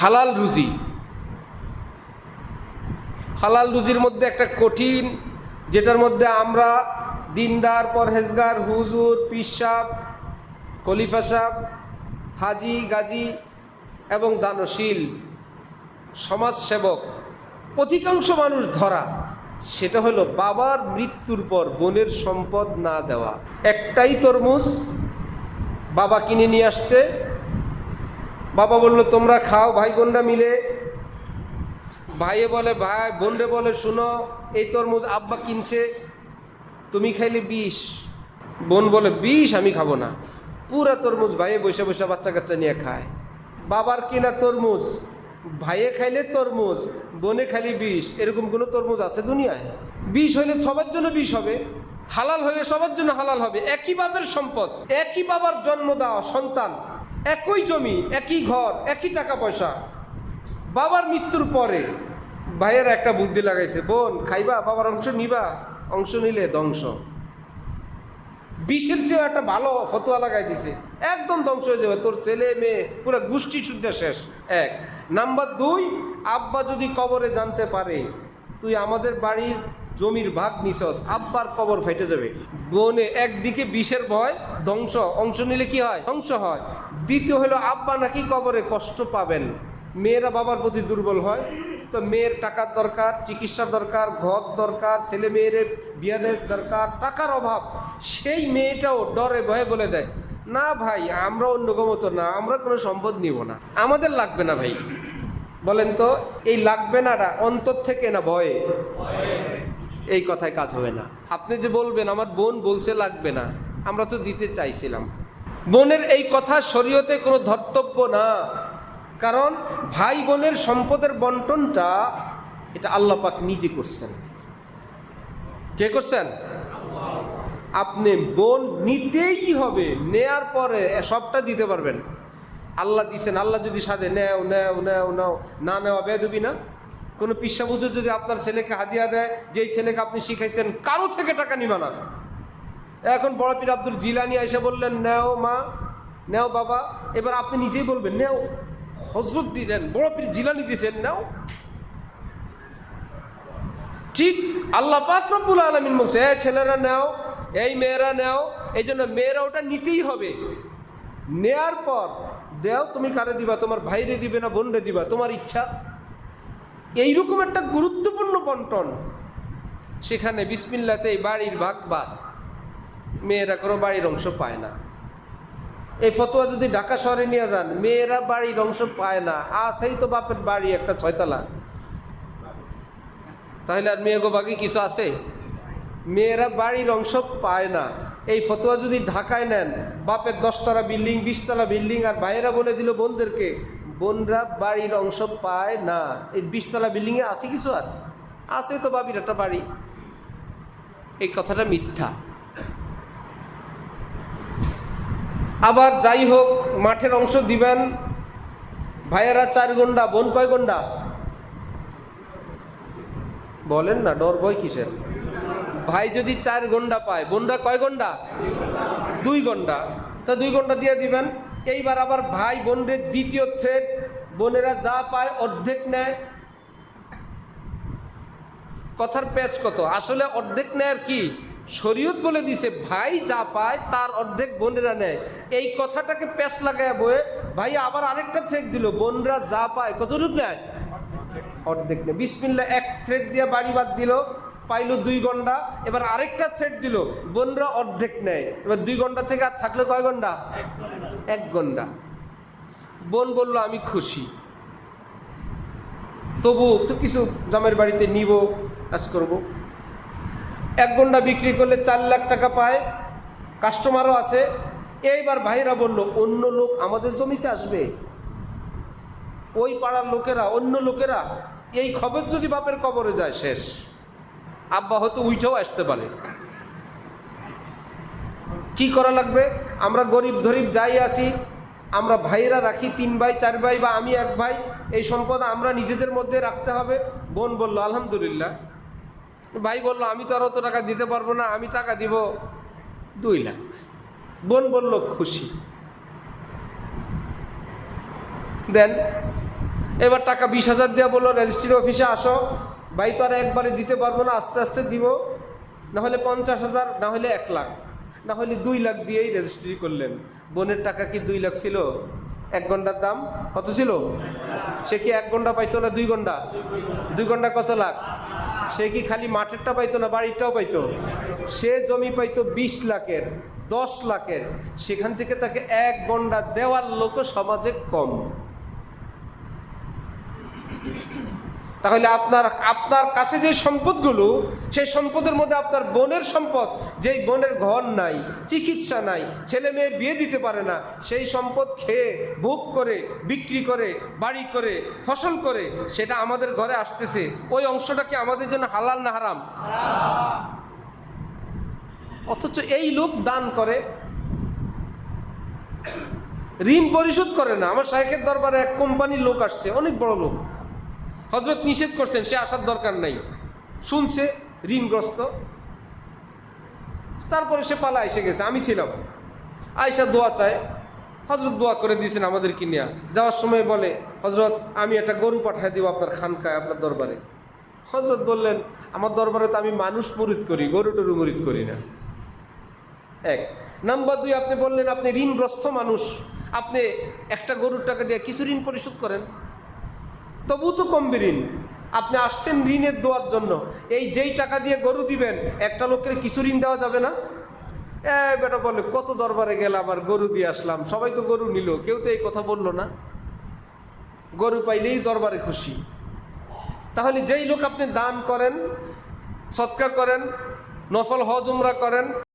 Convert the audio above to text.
হালাল রুজি। হালাল রুজির মধ্যে একটা কঠিন, যেটার মধ্যে আমরা দিনদার, পরহেজগার, হুজুর, পীর সাহেব, খলিফা সাহেব, হাজি গাজী এবং দানশীল সমাজসেবক অধিকাংশ মানুষ ধরা, সেটা হলো বাবার মৃত্যুর পর বোনের সম্পদ না দেওয়া। একটাই তরমুজ বাবা কিনে নিয়ে আসছে, বাবা বলল তোমরা খাও ভাই বোনরা মিলে। ভাইয়ে বলে ভাই, বোনরে বলে শুনো এই তরমুজ আব্বা কিনছে, তুমি খাইলে 20। বোন বলে 20 আমি খাবো না। পুরা তরমুজ ভাইয়ে বসে বসে বাচ্চা কাচ্চা নিয়ে খায়। বাবার কিনা তরমুজ, ভাইয়ে খাইলে তরমুজ, বোনে খাইলে 20। এরকম কোনো তরমুজ আছে দুনিয়ায়? 20 হইলে সবার জন্য 20 হবে, হালাল হইলে সবার জন্য হালাল হবে। একই বাবার সম্পদ, একই বাবার জন্ম দেওয়া সন্তান, একই জমি, একই ঘর, একই টাকা পয়সা। বাবার মৃত্যুর পরে ভাইয়ের একটা বুদ্ধি লাগাইছে, বোন খাইবা, বাবার অংশ নিবা, অংশ নিলে ধ্বংস। 20-এর চেয়ে একটা ভালো ফতোয়া লাগাই দিছে, একদম ধ্বংস হয়ে যাবে তোর ছেলে মেয়ে, পুরো গোষ্ঠী শুদ্ধ শেষ। 1 নাম্বার 2, আব্বা যদি কবরে জানতে পারে তুই আমাদের বাড়ির জমির ভাগ নিছস, আব্বার কবর ফেটে যাবে। বোনে একদিকে 20-এর ভয়, ধ্বংস, অংশ নিলে কি হয়? ধ্বংস হয়। দ্বিতীয় হলো আব্বা নাকি কবরে কষ্ট পাবেন, মেয়েরা বাবার প্রতি দুর্বল হয়, তো মেয়ের টাকার দরকার, চিকিৎসার দরকার, ঘর দরকার, ছেলে মেয়ের বিয়াদের দরকার, টাকার অভাব। সেই মেয়েটাও ডরে ভয়ে বলে দেয়, না ভাই আমরা অন্য মতো না, আমরা কোনো সম্পদ নিব না, আমাদের লাগবে না। ভাই বলেন তো, এই লাগবে নাটা অন্তর থেকে না ভয়ে? এই কথায় কাজ হবে না। আপনি যে বলবেন আমার বোন বলছে লাগবে না, আমরা তো দিতে চাইছিলাম। বোনের এই কথা শরীয়তে কোনো ধর্তব্য না, কারণ ভাই বোনের সম্পদের বন্টনটা এটা আল্লাহ পাক নিজে করছেন। কে করছেন? আপনি বোন নিতেই হবে, নেয়ার পরে সবটা দিতে পারবেন। আল্লাহ দিছেন, আল্লাহ যদি সাথে নেও নেও নেও নাও, না নেওয়া বেদবি না? কোনো পিসা বুঝুর যদি আপনার ছেলেকে হাদিয়া দেয়, যেই ছেলেকে আপনি শিখাইছেন, কারো থেকে টাকা নিবা না। এখন বড় পীর আব্দুল জিলানী এসে বললেন নেও মা, নেও বাবা, এবার আপনি নিজেই বলবেন নেও। হযরত দিলেন, বড় পীর জিলানী দিয়েছেন, নাও। ঠিক আল্লাহ পাক রব্বুল আলামিন বলছে এই ছেলেরা নাও, এই মেয়েরা নাও। এই জন্য মেয়েরা ওটা নিতেই হবে। নেয়ার পর দেও, তুমি কারে দিবা? তোমার ভাইরে দিবে না বোনরে দিবা? তোমার ইচ্ছা। এইরকম একটা গুরুত্বপূর্ণ বন্টন, সেখানে বিসমিল্লাতে বাড়ির ভাগ বাদ, মেয়েরা কোনো বাড়ির অংশ পায় না। এই ফতোয়া যদি ঢাকা শহরে নিয়ে যান, মেয়েরা বাড়ির অংশ পায় না, আছেই তো বাপের বাড়ি একটা 6 তলা, তাহলে আর মেয়েগো বাকি কিছু আছে? মেয়েরা বাড়ির অংশ পায় না। এই ফতোয়া যদি ঢাকায় নেন, বাপের 10 তলা বিল্ডিং, 20 তলা বিল্ডিং, আর ভাইয়েরা বলে দিল বোনদেরকে বোনরা বাড়ির অংশ পায় না। এই 20 তলা বিল্ডিংয়ে আছে কিছু? আর আছে তো বাবির একটা বাড়ি। এই কথাটা মিথ্যা। আবার যাই হোক, মাঠের অংশ দিবেন, ভাইয়েরা 4 গন্ডা, বোন কয় গন্ডা? বলেন না, ডর ভয় কিসের? ভাই যদি 4 গন্ডা পায়, বোনরা কয় গন্ডা? 2 গন্ডা। তা 2 গন্ডা দিয়ে দিবেন। এইবার আবার ভাই বোনদের দ্বিতীয় থ্রেড, বোনেরা যা পায় অর্ধেক নেয়। কথার প্যাচ কত? আসলে অর্ধেক নেয় আর কি, শরীয়ত বলে দিছে ভাই যা পায় তার অর্ধেক বোনেরা নেয়। এই কথাটাকে প্যাচ লাগায় বয়ে ভাই আবার আরেকটা থ্রেড দিল, বোনরা যা পায় কতটুকু নেয়? অর্ধেক নেয়। বিসমিল্লাহ, 1 থ্রেড দিয়ে বাড়ি বাদ দিল, পাইলো 2 গন্ডা। এবার আরেকটা থ্রেড দিল, বোনরা অর্ধেক নেয়। এবার 2 গন্ডা থেকে আর থাকলে কয় গন্ডা? 1 গন্ডা। বোন বলল আমি খুশি, তবু তো কিছু জামের বাড়িতে নিব, কাজ করব। 1 গন্ডা বিক্রি করলে 4 লাখ টাকা পায়, কাস্টমারও আছে। এইবার ভাইরা বলল অন্য লোক আমাদের জমিতে আসবে, ওই পাড়ার লোকেরা, অন্য লোকেরা। এই খবর যদি বাপের কবরে যায়, শেষ। আব্বা হয়তো উইঠাও আসতে পারে। কি করা লাগবে? আমরা গরিব ধরিব যাই আসি, আমরা ভাইরা রাখি 3 ভাই 4 ভাই, বা আমি 1 ভাই, এই সম্পদ আমরা নিজেদের মধ্যে রাখতে হবে। বোন বলল আলহামদুলিল্লাহ। ভাই বলল আমি তো আর অত টাকা দিতে পারবো না, আমি টাকা দিব 2 লাখ। বোন বলল খুশি, দেন। এবার টাকা 20,000 দেওয়া বললো রেজিস্ট্রি অফিসে আসো, ভাই তো আর একবারে দিতে পারবো না, আস্তে আস্তে দিব, না হলে 50,000, না হলে 1 লাখ, না হলে 2 লাখ দিয়েই রেজিস্ট্রি করলেন। বোনের টাকা কি 2 লাখ ছিল? 1 ঘন্টার দাম কত ছিল? সে কি 1 ঘন্টা পাইতো না 2 ঘন্টা? 2 ঘন্টা কত লাখ? সে কি খালি মাঠেরটা পাইতো না বাড়িটাও পাইতো? সে জমি পাইতো 20 লাখের, 10 লাখের, সেখান থেকে তাকে 1 ঘন্টা দেওয়ার লোক সমাজে কম। তাহলে আপনার কাছে যে সম্পদগুলো, সেই সম্পদের মধ্যে আপনার বোনের সম্পদ, যেই বোনের ঘর নাই, চিকিৎসা নাই, ছেলে মেয়ের বিয়ে দিতে পারে না, সেই সম্পদ খেয়ে ভোগ করে, বিক্রি করে, বাড়ি করে, ফসল করে সেটা আমাদের ঘরে আসতেছে, ওই অংশটা কি আমাদের জন্য হালাল না হারাম? অথচ এই লোক দান করে, ঋণ পরিশোধ করে না। আমার শাইখের দরবারে এক কোম্পানির লোক আসছে, অনেক বড় লোক, হযরত নিষেধ করছেন, সে আসার দরকার নাই, শুনছে ঋণগ্রস্ত, তারপরে সে পালা এসে গেছে। আমি ছিলাম, আয়সা দোয়া চায়, হযরত দোয়া করে দিয়েছেন আমাদেরকে নিয়ে। যাওয়ার সময় বলে, হযরত আমি একটা গরু পাঠিয়ে দিব আপনার খানকায়, আপনার দরবারে। হযরত বললেন, আমার দরবারে তো আমি মানুষ মুরিদ করি, গরু টরু মুরিদ করি না। 1 নাম্বার 2, আপনি বললেন আপনি ঋণগ্রস্ত মানুষ, আপনি একটা গরুর টাকা দিয়ে কিছু ঋণ পরিশোধ করেন, তবু তো কমবে ঋণ। আপনি আসছেন ঋণের দোয়ার জন্য, এই যেই টাকা দিয়ে গরু দিবেন, একটা লোকের কিছু ঋণ দেওয়া যাবে না? বেটা বলে, কত দরবারে গেলাম আর গরু দিয়ে আসলাম, সবাই তো গরু নিল, কেউ তো এই কথা বললো না, গরু পাইলেই দরবারে খুশি। তাহলে যেই লোক আপনি দান করেন, সদকা করেন, নফল হজ উমরা করেন,